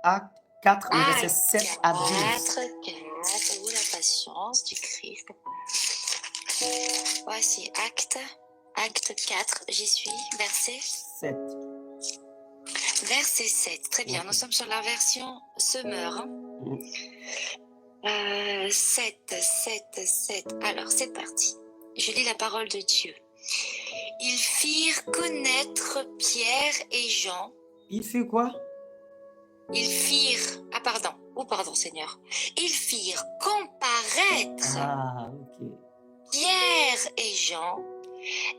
Acte 4, le verset 7 à 12. 4, la patience du Christ. Voici acte 4, j'y suis, verset 7. Verset 7, très bien, nous sommes sur la version Semeur. 7. Alors, c'est parti. Je lis la parole de Dieu. Ils firent connaître Pierre et Jean. Ils firent quoi? Ils firent... pardon, Seigneur. Ils firent comparaître Pierre et Jean,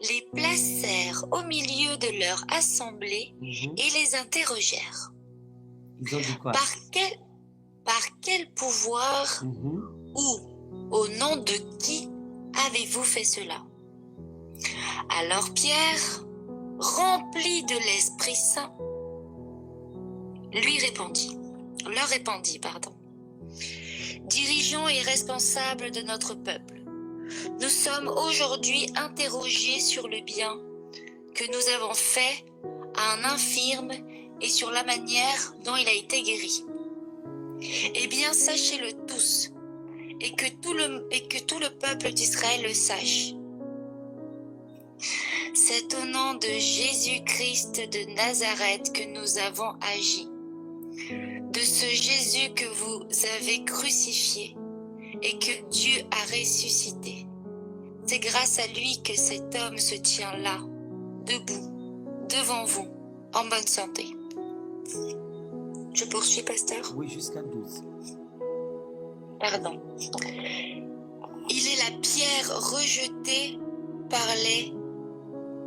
les placèrent au milieu de leur assemblée et les interrogèrent. Ils ont dit quoi? Par quel pouvoir ou au nom de qui avez-vous fait cela? Alors Pierre, rempli de l'Esprit Saint, leur répondit, dirigeants et responsables de notre peuple, nous sommes aujourd'hui interrogés sur le bien que nous avons fait à un infirme et sur la manière dont il a été guéri. Eh bien, sachez-le tous, et que tout le peuple d'Israël le sache. C'est au nom de Jésus-Christ de Nazareth que nous avons agi, de ce Jésus que vous avez crucifié et que Dieu a ressuscité. C'est grâce à lui que cet homme se tient là, debout, devant vous, en bonne santé. Je poursuis, pasteur? Oui, jusqu'à 12. Pardon. Il est la pierre rejetée par les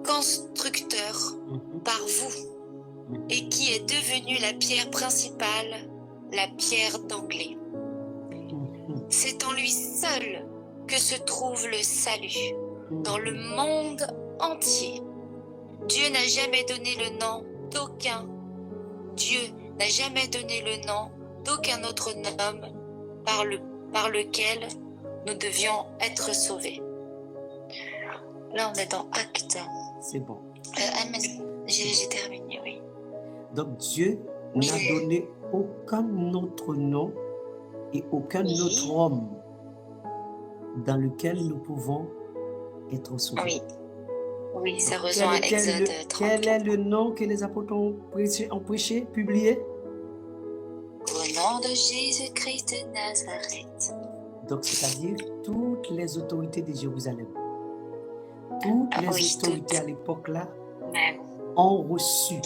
constructeurs, par vous, et qui est devenue la pierre principale, la pierre d'anglais. C'est en lui seul que se trouve le salut, dans le monde entier. Dieu n'a jamais donné le nom d'aucun. Dieu n'a jamais donné le nom d'aucun autre nom par lequel nous devions être sauvés. Là, on est dans Acte. C'est bon. Amen. J'ai terminé, oui. Donc, Dieu n'a donné aucun autre nom et aucun autre homme dans lequel nous pouvons être sauvés. Oui, ça rejoint Exode 34. Quel est le nom que les apôtres ont prêché, publié? Au nom de Jésus-Christ de Nazareth. Donc, c'est-à-dire toutes les autorités de Jérusalem. Toutes les autorités à l'époque-là ont reçu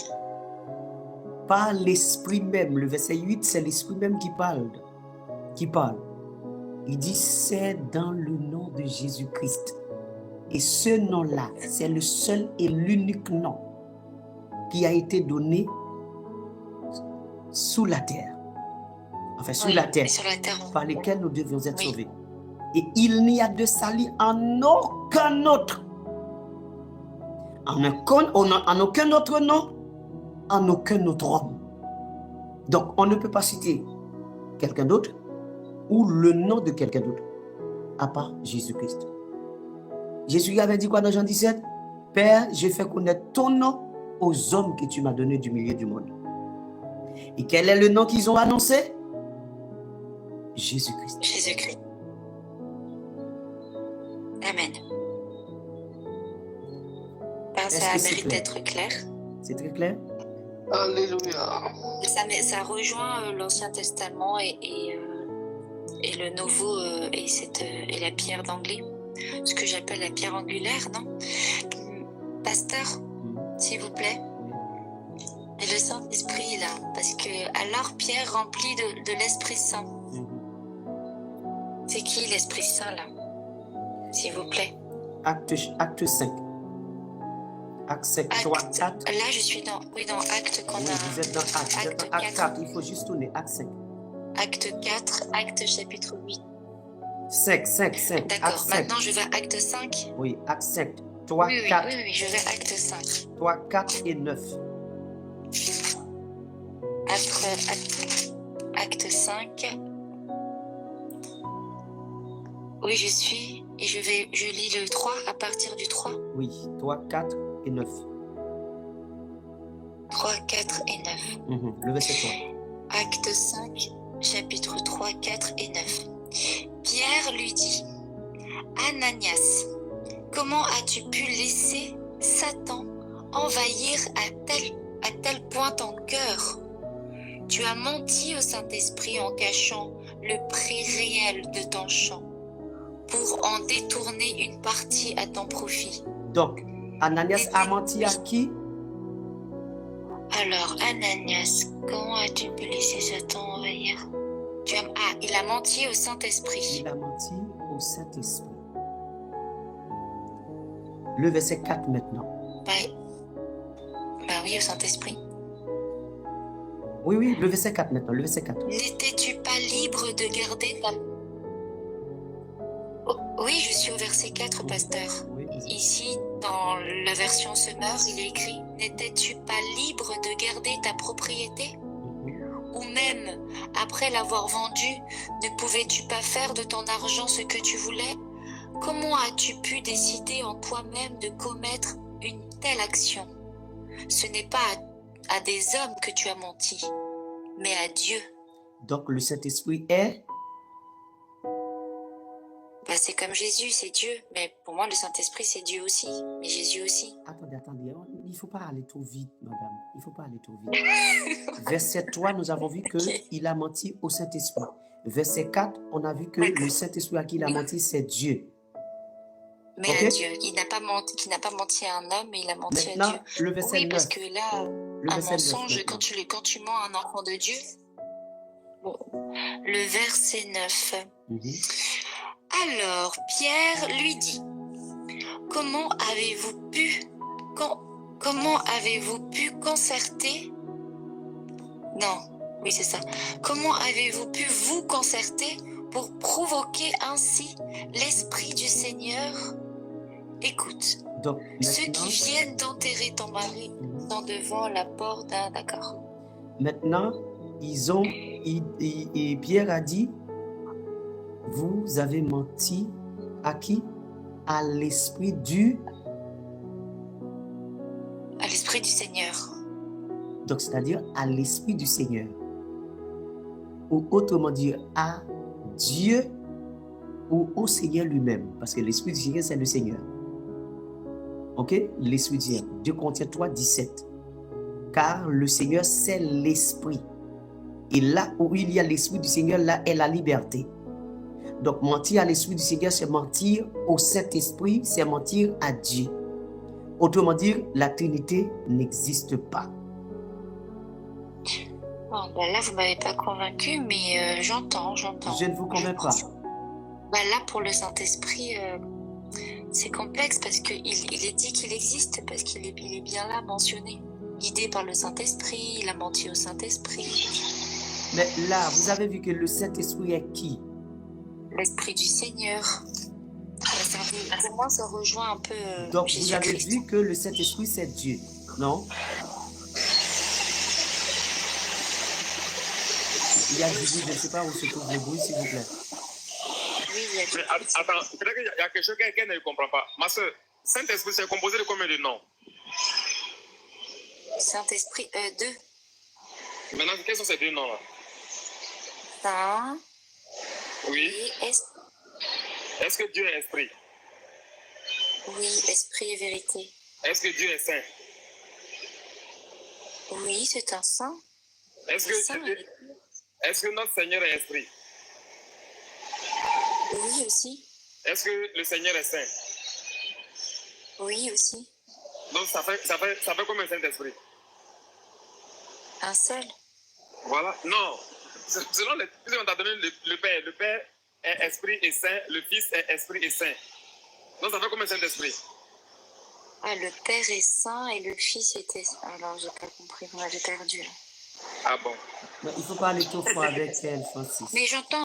par l'Esprit même. Le verset 8, c'est l'Esprit même qui parle. Il dit, c'est dans le nom de Jésus-Christ. Et ce nom-là, c'est le seul et l'unique nom qui a été donné sous la terre. Enfin, sous la terre, par lequel nous devions être sauvés. Et il n'y a de salut en aucun autre. En aucun autre nom, en aucun autre homme. Donc, on ne peut pas citer quelqu'un d'autre ou le nom de quelqu'un d'autre, à part Jésus-Christ. Jésus avait dit quoi dans Jean 17? Père, je fais connaître ton nom aux hommes que tu m'as donnés du milieu du monde. Et quel est le nom qu'ils ont annoncé? Jésus-Christ. Jésus-Christ. Amen. Ça mérite d'être clair. C'est très clair? Alléluia. Ça rejoint l'Ancien Testament et le Nouveau et la pierre d'anglais. Ce que j'appelle la pierre angulaire, non? Pasteur, s'il vous plaît. Et le Saint-Esprit, là. Parce que alors Pierre rempli de l'Esprit Saint. C'est qui l'Esprit Saint, là? S'il vous plaît. Acte 5. Acte 5, 3, 4. Là, je suis dans Acte qu'on a. Vous êtes dans Acte 4. Il faut juste tourner. Acte 5. Acte 4, Acte chapitre 8. 5. D'accord, maintenant je vais à Acte 5. Oui, Acte 5. 3, 4. Oui, je vais à Acte 5. 3, 4 et 9. Acte 5. Oui, je suis. Et je lis le 3 à partir du 3. Oui, 3, 4 et 9. 3, 4 et 9. Le verset 3. Acte Acte 5, chapitres 3, 4 et 9. Pierre lui dit, Ananias, comment as-tu pu laisser Satan envahir à tel point ton cœur? Tu as menti au Saint-Esprit en cachant le prix réel de ton champ pour en détourner une partie à ton profit. Donc, Ananias a menti à qui? Alors, Ananias, comment as-tu pu laisser Satan envahir? Il a menti au Saint-Esprit. Il a menti au Saint-Esprit. Le verset 4 maintenant. Bah oui, au Saint-Esprit. Oui, le verset 4 maintenant, le verset 4. N'étais-tu pas libre de garder ta... Oh, oui, je suis au verset 4, pasteur. Oui, Ici, dans la version Semeur, il est écrit « N'étais-tu pas libre de garder ta propriété ?» Ou même, après l'avoir vendue, ne pouvais-tu pas faire de ton argent ce que tu voulais? Comment as-tu pu décider en toi-même de commettre une telle action? Ce n'est pas à des hommes que tu as menti, mais à Dieu. Donc le Saint-Esprit est? C'est comme Jésus, c'est Dieu. Mais pour moi, le Saint-Esprit, c'est Dieu aussi. Mais Jésus aussi. Attendez. Il ne faut pas aller trop vite, madame. Il ne faut pas aller trop vite. Verset 3, nous avons vu qu'il a menti au Saint-Esprit. Verset 4, on a vu que le Saint-Esprit à qui il a menti, c'est Dieu. Mais à Dieu. Il n'a pas menti à un homme, mais il a menti à Dieu. Le verset 9. Parce que là, un mensonge, quand tu mens à un enfant de Dieu. Bon. Le verset 9. Alors, Pierre lui dit, comment avez-vous pu concerter? Non, oui c'est ça. Comment avez-vous pu vous concerter pour provoquer ainsi l'Esprit du Seigneur? Écoute, donc, ceux qui viennent d'enterrer ton mari sont devant la porte, d'accord. Maintenant, Pierre a dit, vous avez menti à qui? À l'Esprit du... À l'Esprit du Seigneur. Donc, c'est-à-dire à l'Esprit du Seigneur. Ou autrement dit, à Dieu ou au Seigneur lui-même. Parce que l'Esprit du Seigneur, c'est le Seigneur. Ok? L'Esprit du Seigneur. 2 Corinthiens 3, 17. Car le Seigneur, c'est l'Esprit. Et là où il y a l'Esprit du Seigneur, là est la liberté. Donc, mentir à l'Esprit du Seigneur, c'est mentir au Saint-Esprit, c'est mentir à Dieu. Autrement dit, la Trinité n'existe pas. Bon, là, vous ne m'avez pas convaincu, mais j'entends. Je ne vous convainc pas. Là, pour le Saint-Esprit, c'est complexe parce qu'il est dit qu'il existe, parce qu'il est bien là, mentionné. Guidé par le Saint-Esprit, il a menti au Saint-Esprit. Mais là, vous avez vu que le Saint-Esprit est qui? L'Esprit du Seigneur. Pour moi, ça rejoint un peu donc, vous avez vu que le Saint-Esprit, c'est Dieu, non? Il y a du bruit, je ne sais pas où se trouve le bruit, s'il vous plaît. Oui, il y a du bruit. Attends, peut-être qu'il y a quelque chose qu'elle ne comprend pas. Ma soeur, Saint-Esprit, c'est composé de combien de noms? Saint-Esprit, 2. Maintenant, quels sont ces 2 noms-là? Saint. Oui. Est-ce que Dieu est esprit? Oui, esprit et vérité. Est-ce que Dieu est saint? Oui, c'est un saint. Est-ce que notre Seigneur est esprit? Oui, aussi. Est-ce que le Seigneur est saint? Oui, aussi. Donc, ça fait combien de Saint-Esprit? Un seul. Voilà. Non. Selon les on t'a donné le Père. Le Père est esprit et saint. Le Fils est esprit et saint. Donc, ça fait combien de Saint-Esprit? Le Père est saint et le Fils était... Alors, j'ai pas compris. Moi, j'ai perdu, là. Ah bon? Mais il ne faut pas aller trop fort avec elle, Francis. Mais j'entends.